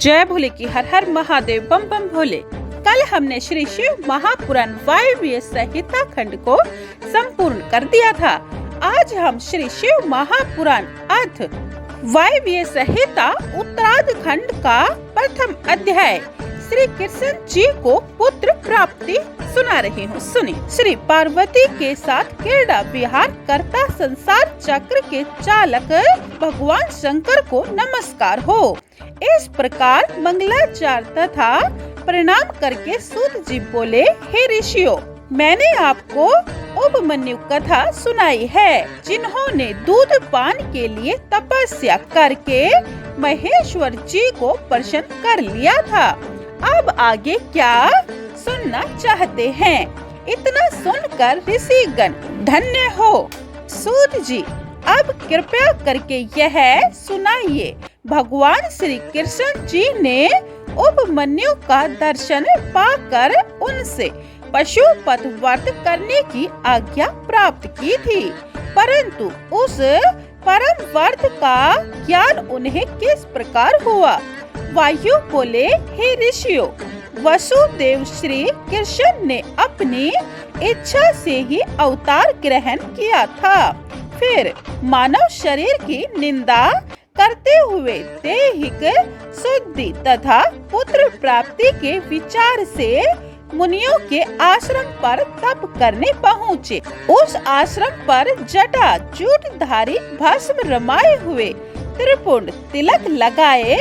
जय भोले की हर हर महादेव बम बम भोले। कल हमने श्री शिव महापुराण वायव्य संहिता खंड को संपूर्ण कर दिया था। आज हम श्री शिव महापुराण अर्थ वायव्य संहिता उत्तरार्ध खंड का प्रथम अध्याय श्री कृष्ण जी को पुत्र प्राप्ति सुना रही हूँ। सुनी। श्री पार्वती के साथ क्रीड़ा विहार करता संसार चक्र के चालक भगवान शंकर को नमस्कार हो। इस प्रकार मंगलाचार तथा प्रणाम करके सूत जी बोले, हे ऋषियों, मैंने आपको उपमन्यु कथा सुनाई है, जिन्होंने दूध पान के लिए तपस्या करके महेश्वर जी को प्रसन्न कर लिया था। अब आगे क्या सुनना चाहते हैं? इतना सुनकर ऋषिगण धन्य हो। सूत जी, अब कृपया करके यह सुनाइए। भगवान श्री कृष्ण जी ने उपमन्यु का दर्शन पाकर उनसे पशुपत व्रत करने की आज्ञा प्राप्त की थी, परंतु उस परम व्रत का ज्ञान उन्हें किस प्रकार हुआ? वायु बोले, हे ऋषियों, वसुदेव श्री कृष्ण ने अपनी इच्छा से ही अवतार ग्रहण किया था। फिर मानव शरीर की निंदा करते हुए दैहिक शुद्धि तथा पुत्र प्राप्ति के विचार से मुनियों के आश्रम पर तप करने पहुँचे। उस आश्रम पर जटा जूटधारी भस्म रमाए हुए त्रिपुंड तिलक लगाए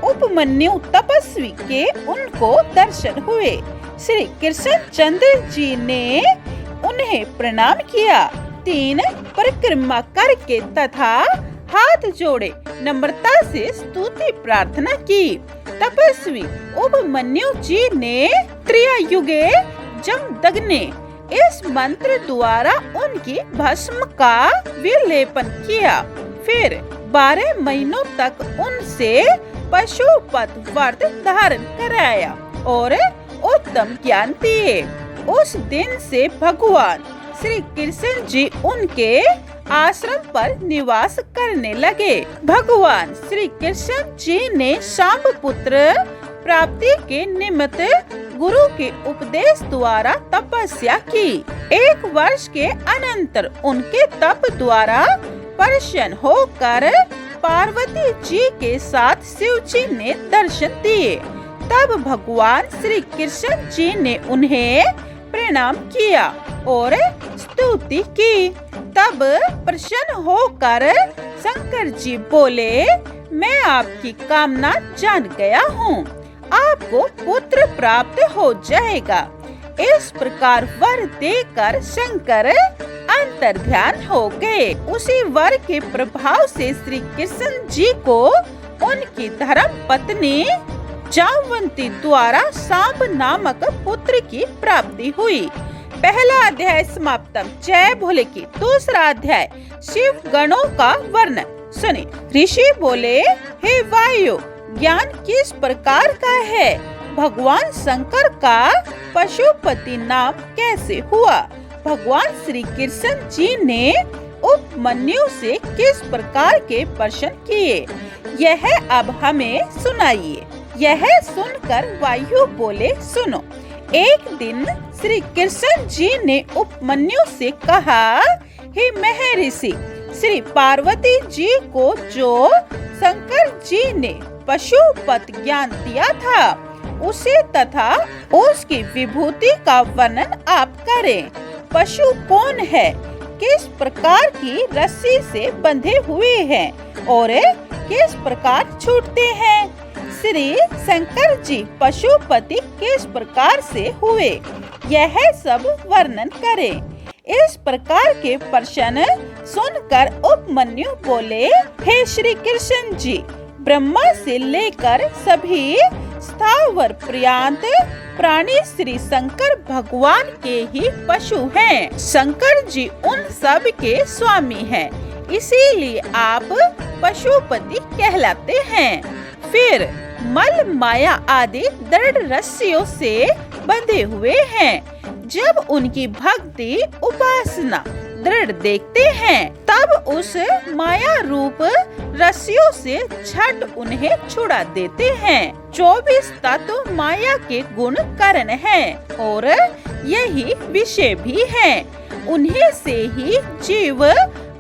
उपमन्यु तपस्वी के उनको दर्शन हुए। श्री कृष्ण चंद्र जी ने उन्हें प्रणाम किया, 3 परिक्रमा करके तथा हाथ जोड़े नम्रता से स्तुति प्रार्थना की। तपस्वी उपमन्यु जी ने त्रियुगे जमदग्ने इस मंत्र द्वारा उनकी भस्म का विलेपन किया। फिर 12 महीनों तक उनसे पशुपत व्रत धारण कराया और उत्तम ज्ञान दिए। उस दिन से भगवान श्री कृष्ण जी उनके आश्रम पर निवास करने लगे। भगवान श्री कृष्ण जी ने शांब पुत्र प्राप्ति के निमित्त गुरु के उपदेश द्वारा तपस्या की। 1 वर्ष के अनंतर उनके तप द्वारा प्रसन्न होकर पार्वती जी के साथ शिव जी ने दर्शन दिए। तब भगवान श्री कृष्ण जी ने उन्हें प्रणाम किया और स्तुति की। तब प्रसन्न होकर शंकर जी बोले, मैं आपकी कामना जान गया हूँ, आपको पुत्र प्राप्त हो जाएगा। इस प्रकार वर देकर शंकर अंतर्ध्यान हो गए। उसी वर के प्रभाव से श्री कृष्ण जी को उनकी धर्म पत्नी जामवंती द्वारा सांब नामक पुत्र की प्राप्ति हुई। पहला अध्याय समाप्तम। जय भोले की। दूसरा अध्याय शिव गणों का वर्णन। सुने। ऋषि बोले, हे वायु, ज्ञान किस प्रकार का है? भगवान शंकर का पशुपति नाम कैसे हुआ? भगवान श्री कृष्ण जी ने उपमन्यु से किस प्रकार के प्रश्न किए? यह अब हमें सुनाइए। यह सुनकर वायु बोले, सुनो। एक दिन श्री कृष्ण जी ने उपमन्यु से कहा, हे महर्षि, श्री पार्वती जी को जो शंकर जी ने पशुपत ज्ञान दिया था, उसे तथा उसकी विभूति का वर्णन आप करें। पशु कौन है? किस प्रकार की रस्सी से बंधे हुए हैं और किस प्रकार छूटते हैं? श्री शंकर जी पशुपति किस प्रकार से हुए? यह सब वर्णन करें। इस प्रकार के प्रश्न सुनकर उपमन्यु बोले, हे श्री कृष्ण जी, ब्रह्मा से लेकर सभी स्थावर पर्यंत प्राणी श्री शंकर भगवान के ही पशु हैं। शंकर जी उन सब के स्वामी हैं, इसीलिए आप पशुपति कहलाते हैं। फिर मल माया आदि दृढ़ रस्सियों से बंधे हुए हैं। जब उनकी भक्ति उपासना दृढ़ देखते हैं, तब उस माया रूप रस्सियों से झट उन्हें छुड़ा देते हैं। 24 तत्व माया के गुण कारण हैं और यही विषय भी हैं। उन्हीं से ही जीव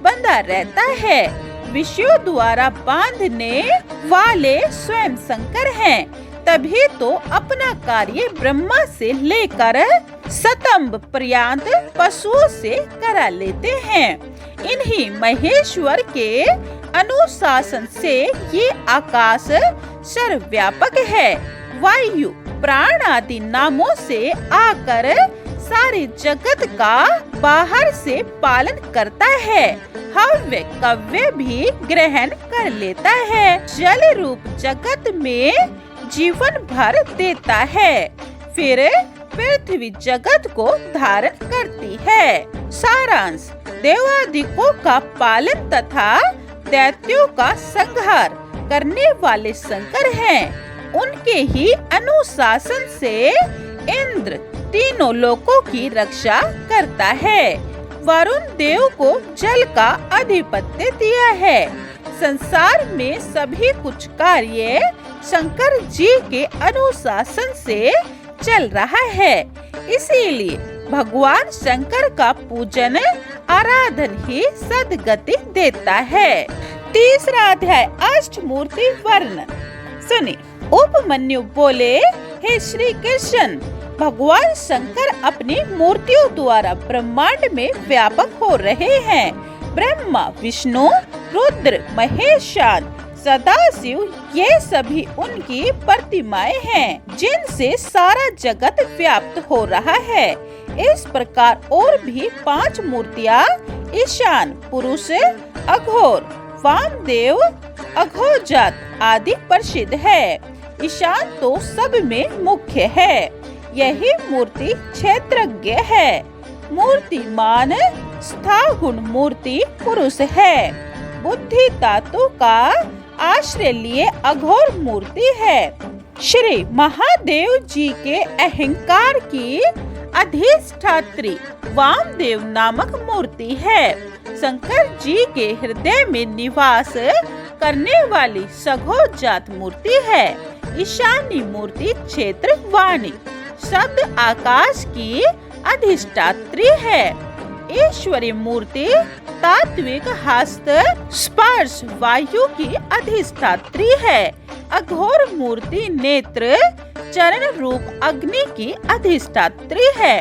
बंधा रहता है। विषयों द्वारा बांधने वाले स्वयं शंकर हैं, तभी तो अपना कार्य ब्रह्मा से लेकर सतंब पर्यंत पशुओं से करा लेते हैं। इन्हीं महेश्वर के अनुशासन से ये आकाश सर्वव्यापक है। वायु प्राण आदि नामों से आकर सारे जगत का बाहर से पालन करता है। हव्य कव्य भी ग्रहण कर लेता है। जल रूप जगत में जीवन भर देता है, फिर पृथ्वी जगत को धारण करती है। सारांश, देवादिकों का पालन तथा दैत्यों का संहार करने वाले शंकर हैं। उनके ही अनुशासन से इंद्र तीनों लोकों की रक्षा करता है। वरुण देव को जल का अधिपत्य दिया है। संसार में सभी कुछ कार्य शंकर जी के अनुशासन से चल रहा है। इसीलिए भगवान शंकर का पूजन आराधन ही सद्गति देता है। तीसरा अध्याय अष्टमूर्ति वर्णन। सुनिए। उपमन्यु बोले, हे श्री कृष्ण, भगवान शंकर अपनी मूर्तियों द्वारा ब्रह्मांड में व्यापक हो रहे हैं। ब्रह्मा, विष्णु, रुद्र, महेशान, सदाशिव, ये सभी उनकी प्रतिमाएं हैं, जिनसे सारा जगत व्याप्त हो रहा है। इस प्रकार और भी 5 मूर्तियां ईशान, पुरुष, अघोर, वामदेव, अघोजात आदि प्रसिद्ध है। ईशान तो सब में मुख्य है। यही मूर्ति क्षेत्रज्ञ है। मूर्तिमान स्थागुण मूर्ति पुरुष है। बुद्धि धातु का आश्रय लिए अघोर मूर्ति है। श्री महादेव जी के अहंकार की अधिष्ठात्री वामदेव नामक मूर्ति है। शंकर जी के हृदय में निवास करने वाली सघोजात मूर्ति है। ईशानी मूर्ति क्षेत्र वाणी शब्द आकाश की अधिष्ठात्री है। ईश्वरी मूर्ति तात्विक हस्त स्पर्श वायु की अधिष्ठात्री है। अघोर मूर्ति नेत्र चरण रूप अग्नि की अधिष्ठात्री है।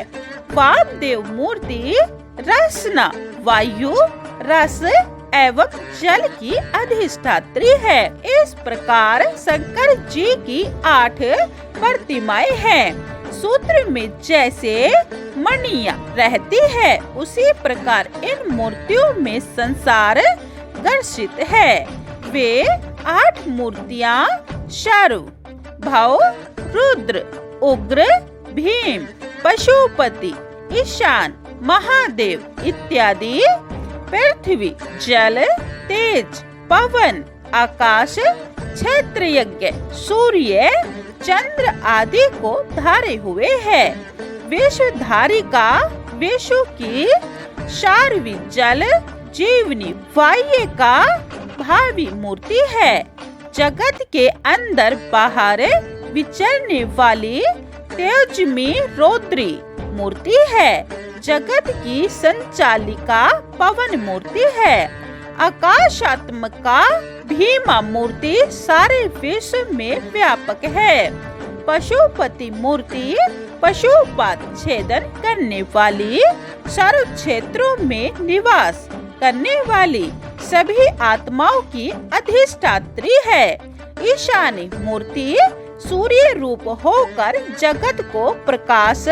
वामदेव मूर्ति रसना वायु रस एवं जल की अधिष्ठात्री है। इस प्रकार शंकर जी की 8 प्रतिमाएं हैं। सूत्र में जैसे मणियां रहती है, उसी प्रकार इन मूर्तियों में संसार गर्षित है। वे 8 मूर्तियां शारु, भव, रुद्र, उग्र, भीम, पशुपति, ईशान, महादेव इत्यादि पृथ्वी, जल, तेज, पवन, आकाश, क्षेत्रयज्ञ, सूर्य, चंद्र आदि को धारे हुए है। विश्वधारी का विश्व की शारवी जल जीवनी वायु का भावी मूर्ति है। जगत के अंदर बाहर विचरने वाली तेजमी रौद्री मूर्ति है। जगत की संचालिका पवन मूर्ति है। आकाशात्मका भीमा मूर्ति सारे विश्व में व्यापक है। पशुपति मूर्ति पशुपात छेदन करने वाली, सर्व क्षेत्रों में निवास करने वाली सभी आत्माओं की अधिष्ठात्री है। ईशानी मूर्ति सूर्य रूप होकर जगत को प्रकाश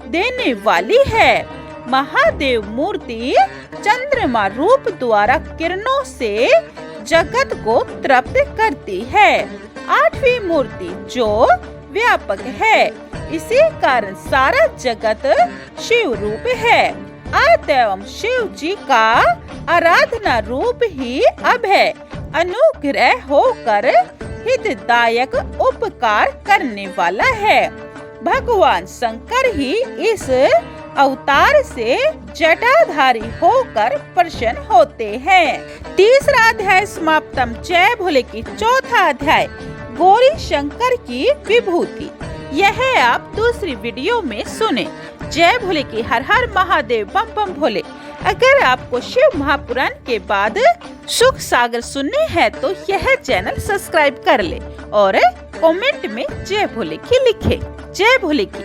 देने वाली है। महादेव मूर्ति चंद्रमा रूप द्वारा किरणों से जगत को तृप्त करती है। 8वीं मूर्ति जो व्यापक है, इसी कारण सारा जगत शिव रूप है। अतएव शिव जी का आराधना रूप ही अभय अनुग्रह होकर हितदायक उपकार करने वाला है। भगवान शंकर ही इस अवतार से जटाधारी होकर प्रसन्न होते हैं। तीसरा अध्याय समाप्तम जय भोले की। चौथा अध्याय गौरी शंकर की विभूति। यह आप दूसरी वीडियो में सुने। जय भोले की। हर हर महादेव बम बम भोले। अगर आपको शिव महापुराण के बाद सुख सागर सुनने हैं तो यह चैनल सब्सक्राइब कर ले और कमेंट में जय भोले की लिखे। जय भोले की।